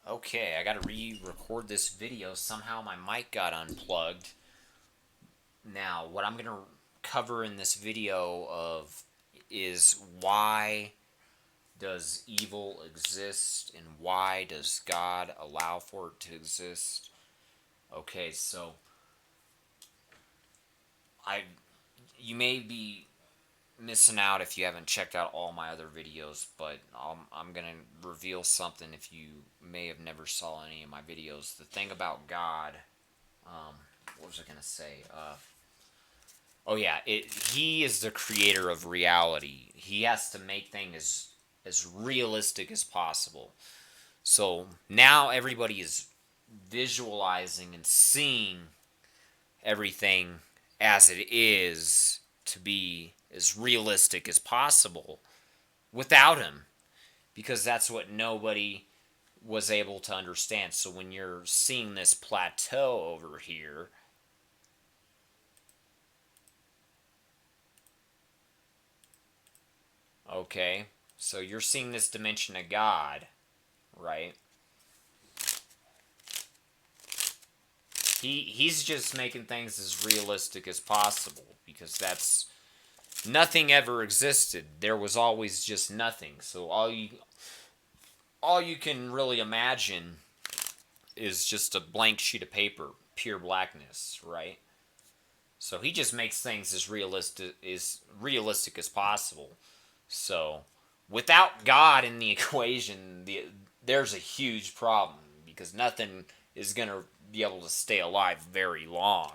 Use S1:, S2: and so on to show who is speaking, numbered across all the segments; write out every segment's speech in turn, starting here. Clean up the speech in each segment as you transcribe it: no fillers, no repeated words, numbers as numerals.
S1: Okay, I gotta re-record this video. Somehow my mic got unplugged. Now, what I'm gonna cover in this video of is why does evil exist and why does God allow for it to exist? Okay, so I you may be missing out if you haven't checked out all my other videos, but I'm gonna reveal something if you may have never saw any of my videos. The thing about God, um, what was I gonna say? Oh yeah, he is the creator of reality. He has to make things as realistic as possible. So now everybody is visualizing and seeing everything as it is to be as realistic as possible without him, because that's what nobody was able to understand. So when you're seeing this plateau over here, okay, so you're seeing this dimension of God, right? He's just making things as realistic as possible because that's nothing ever existed. There was always just nothing. So all you can really imagine is just a blank sheet of paper, pure blackness, right? So he just makes things as realistic as possible. So without God in the equation, there's a huge problem because nothing is gonna be able to stay alive very long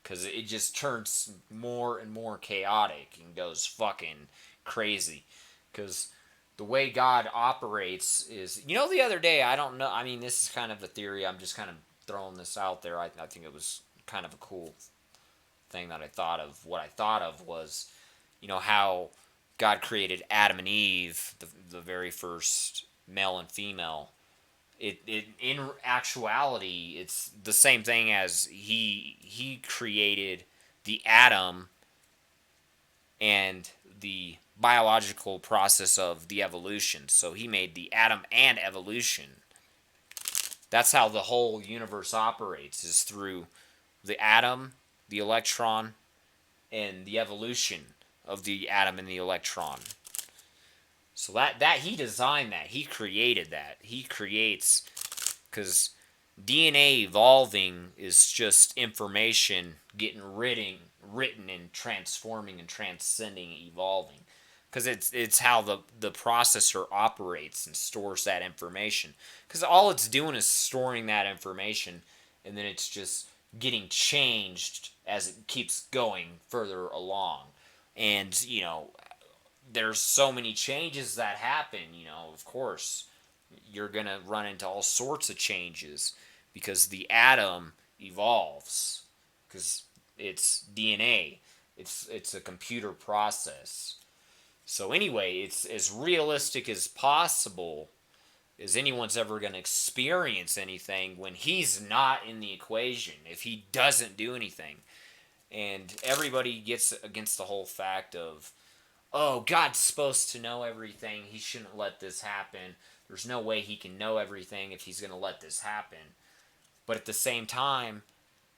S1: because it just turns more and more chaotic and goes fucking crazy. Because the way God operates is, the other day, I don't know. I mean, this is kind of a theory. I'm just kind of throwing this out there. I think it was kind of a cool thing that I thought of. What I thought of was, how God created Adam and Eve, the very first male and female. It in actuality, it's the same thing as he created the atom and the biological process of the evolution. So he made the atom and evolution. That's how the whole universe operates, is through the atom, the electron, and the evolution of the atom and the electron. So that he designed that. He created that. He creates, because DNA evolving is just information getting written and transforming and transcending, evolving. Because it's how the processor operates and stores that information. Because all it's doing is storing that information, and then it's just getting changed as it keeps going further along. And there's so many changes that happen. Of course, you're going to run into all sorts of changes because the atom evolves, because it's DNA. It's a computer process. So anyway, it's as realistic as possible as anyone's ever going to experience anything when he's not in the equation, if he doesn't do anything. And everybody gets against the whole fact of, oh, God's supposed to know everything. He shouldn't let this happen. There's no way he can know everything if he's going to let this happen. But at the same time,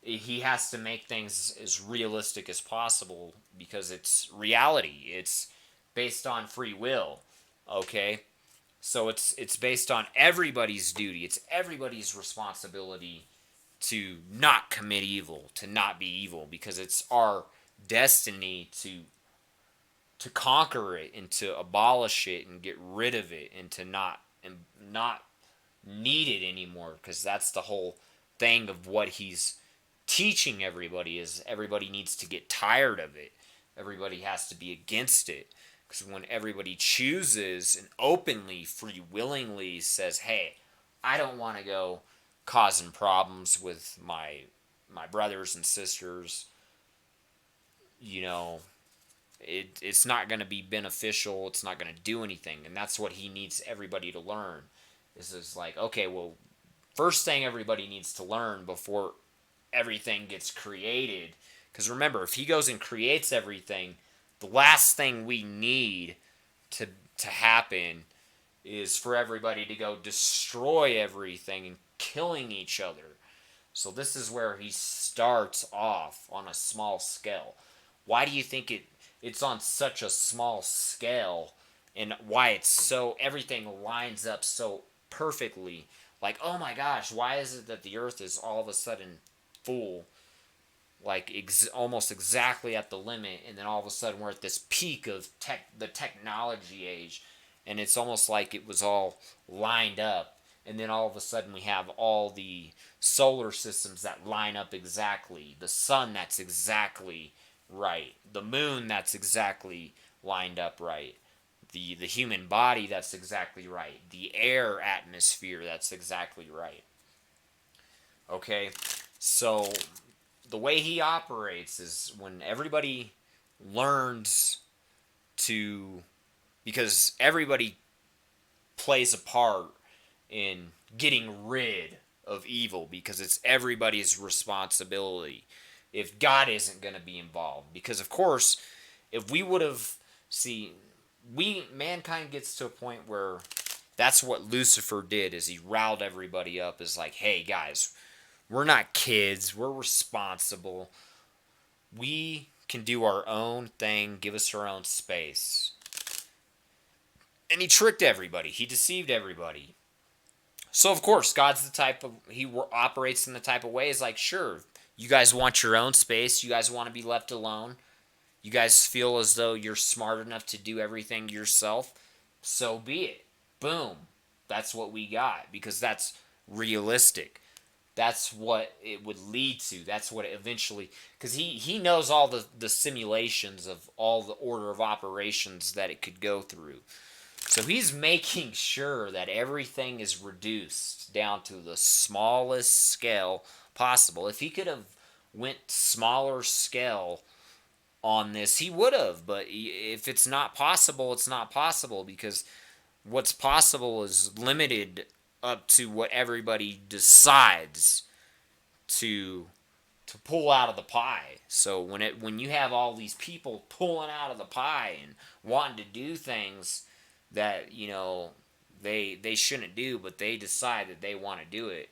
S1: he has to make things as realistic as possible because it's reality. It's based on free will. Okay? So it's based on everybody's duty. It's everybody's responsibility to not commit evil, to not be evil, because it's our destiny to conquer it and to abolish it and get rid of it and to not need it anymore, because that's the whole thing of what he's teaching everybody, is everybody needs to get tired of it. Everybody has to be against it, because when everybody chooses and openly, free willingly says, hey, I don't want to go causing problems with my brothers and sisters, you know it's not going to be beneficial. It's not going to do anything. And that's what he needs everybody to learn. Is like, okay, well, first thing everybody needs to learn before everything gets created. Because remember, if he goes and creates everything, the last thing we need to to happen is for everybody to go destroy everything and killing each other. So this is where he starts off on a small scale. Why do you think it's on such a small scale, and why it's so everything lines up so perfectly? Like, oh my gosh, why is it that the earth is all of a sudden full, like almost exactly at the limit, and then all of a sudden we're at this peak of the technology age, and it's almost like it was all lined up, and then all of a sudden we have all the solar systems that line up exactly, the sun that's exactly right, the moon that's exactly lined up right, the human body that's exactly right, the air atmosphere that's exactly right. Okay, so the way he operates is when everybody learns to, because everybody plays a part in getting rid of evil, because it's everybody's responsibility if God isn't going to be involved. Because of course, if we would have, see, we mankind gets to a point where that's what Lucifer did, is he riled everybody up, is like, hey guys, we're not kids, we're responsible, we can do our own thing, give us our own space. And he tricked everybody, he deceived everybody. So of course, God's the type of, he operates in the type of way is like, sure, you guys want your own space, you guys want to be left alone, you guys feel as though you're smart enough to do everything yourself, so be it. Boom. That's what we got, because that's realistic. That's what it would lead to. That's what it eventually, because he knows all the simulations of all the order of operations that it could go through. So he's making sure that everything is reduced down to the smallest scale possible. If he could have went smaller scale on this, he would have. But if it's not possible, it's not possible, because what's possible is limited up to what everybody decides to pull out of the pie. So when you have all these people pulling out of the pie and wanting to do things that they shouldn't do, but they decide that they want to do it,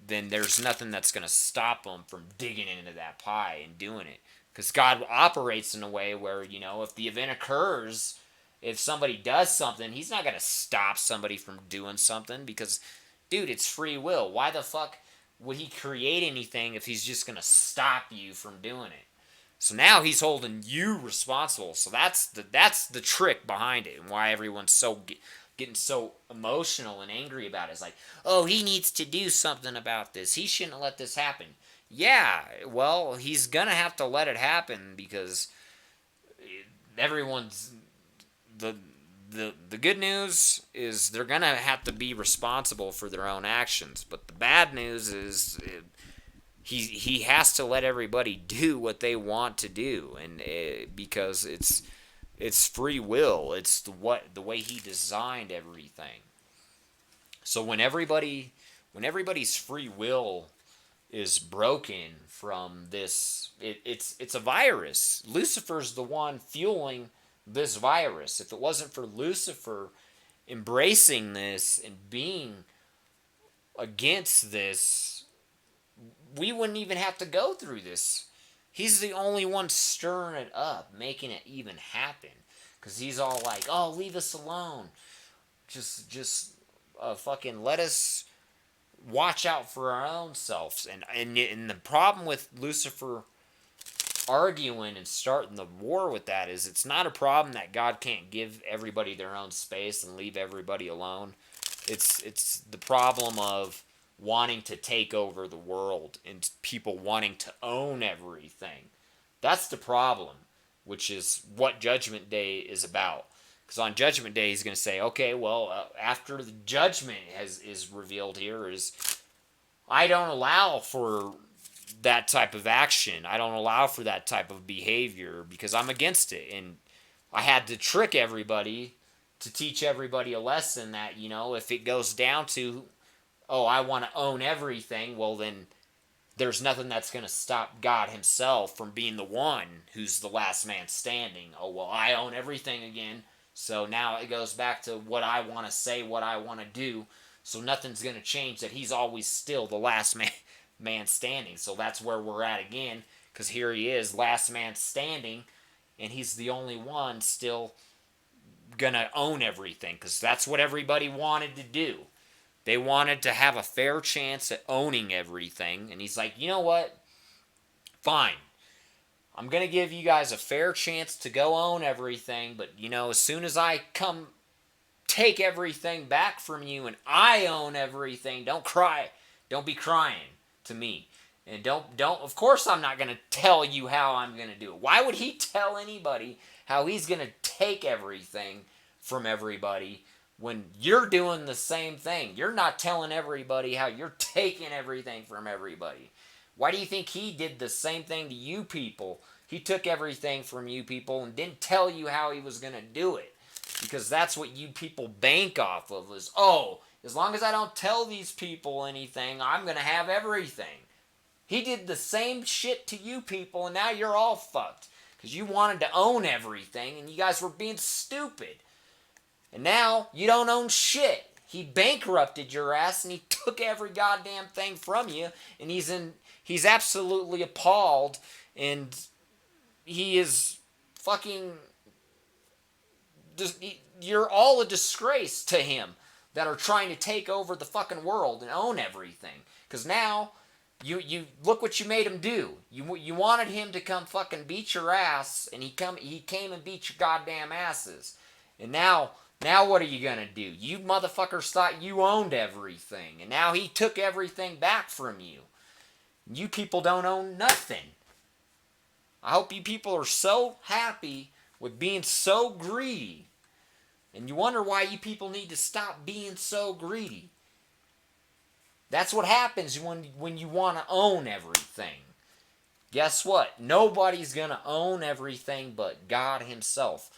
S1: then there's nothing that's going to stop them from digging into that pie and doing it. Because God operates in a way where, if the event occurs, if somebody does something, he's not going to stop somebody from doing something, because, dude, it's free will. Why the fuck would he create anything if he's just going to stop you from doing it? So now he's holding you responsible. So that's the trick behind it, and why everyone's getting so emotional and angry about it. It's like, oh, he needs to do something about this. He shouldn't let this happen. Yeah, well, he's gonna have to let it happen, because everyone's the good news is they're gonna have to be responsible for their own actions. But the bad news is he has to let everybody do what they want to do, and because it's free will. It's the way he designed everything. So when everybody's free will is broken from this, it's a virus. Lucifer's the one fueling this virus. If it wasn't for Lucifer embracing this and being against this, we wouldn't even have to go through this. He's the only one stirring it up, making it even happen. Because he's all like, oh, leave us alone. Just fucking let us watch out for our own selves. And the problem with Lucifer arguing and starting the war with that is, it's not a problem that God can't give everybody their own space and leave everybody alone. It's the problem of wanting to take over the world and people wanting to own everything. That's the problem, which is what Judgment Day is about. Because on Judgment Day, he's going to say, okay, well, after the judgment is revealed here, is I don't allow for that type of action. I don't allow for that type of behavior, because I'm against it. And I had to trick everybody to teach everybody a lesson that, if it goes down to, oh, I want to own everything, well, then there's nothing that's going to stop God himself from being the one who's the last man standing. Oh, well, I own everything again. So now it goes back to what I want to say, what I want to do. So nothing's going to change, that he's always still the last man standing. So that's where we're at again, because here he is, last man standing, and he's the only one still going to own everything, because that's what everybody wanted to do. They wanted to have a fair chance at owning everything, and he's like, you know what? Fine. I'm going to give you guys a fair chance to go own everything, but, as soon as I come take everything back from you and I own everything, don't cry. Don't be crying to me. And don't, of course I'm not going to tell you how I'm going to do it. Why would he tell anybody how he's going to take everything from everybody when you're doing the same thing? You're not telling everybody how you're taking everything from everybody. Why do you think he did the same thing to you people? He took everything from you people and didn't tell you how he was going to do it. Because that's what you people bank off of, is, as long as I don't tell these people anything, I'm going to have everything. He did the same shit to you people, and now you're all fucked. Because you wanted to own everything, and you guys were being stupid. And now, you don't own shit. He bankrupted your ass, and he took every goddamn thing from you, and he's absolutely appalled, and he is fucking... You're all a disgrace to him that are trying to take over the fucking world and own everything. Because now, you look what you made him do. You wanted him to come fucking beat your ass, and he came and beat your goddamn asses. And now what are you gonna do? You motherfuckers thought you owned everything, and now he took everything back from you. You people don't own nothing. I hope you people are so happy with being so greedy. And you wonder why you people need to stop being so greedy. That's what happens when you want to own everything. Guess what? Nobody's going to own everything but God himself.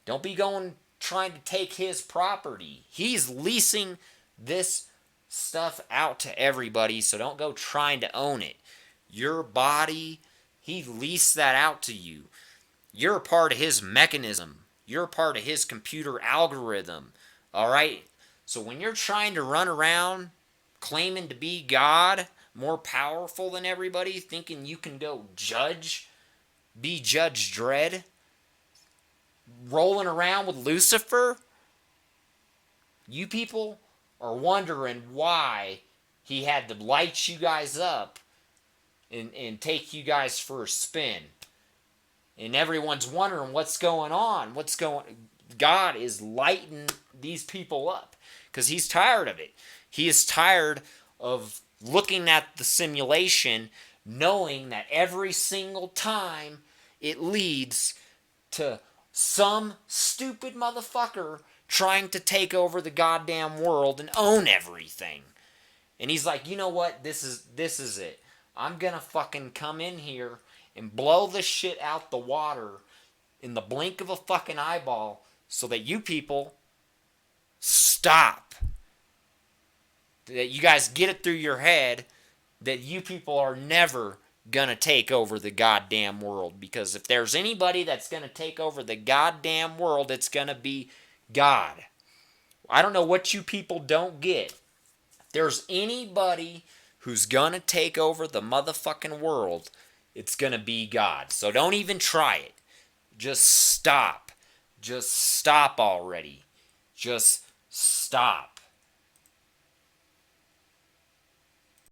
S1: Don't be trying to take his property. He's leasing this stuff out to everybody, so don't go trying to own it. Your body, he leased that out to you. You're a part of his mechanism. You're a part of his computer algorithm. Alright? So when you're trying to run around claiming to be God, more powerful than everybody, thinking you can go be Judge Dredd, rolling around with Lucifer, you people are wondering why he had to light you guys up and take you guys for a spin. And everyone's wondering what's going on. God is lighting these people up because he's tired of it. He is tired of looking at the simulation, knowing that every single time it leads to some stupid motherfucker trying to take over the goddamn world and own everything. And he's like, you know what? This is it. I'm gonna fucking come in here and blow this shit out the water in the blink of a fucking eyeball so that you people stop. That you guys get it through your head that you people are never gonna take over the goddamn world. Because if there's anybody that's gonna take over the goddamn world, it's gonna be God. I don't know what you people don't get. If there's anybody who's gonna take over the motherfucking world, it's gonna be God. So don't even try it. Just stop. Just stop already. Just stop.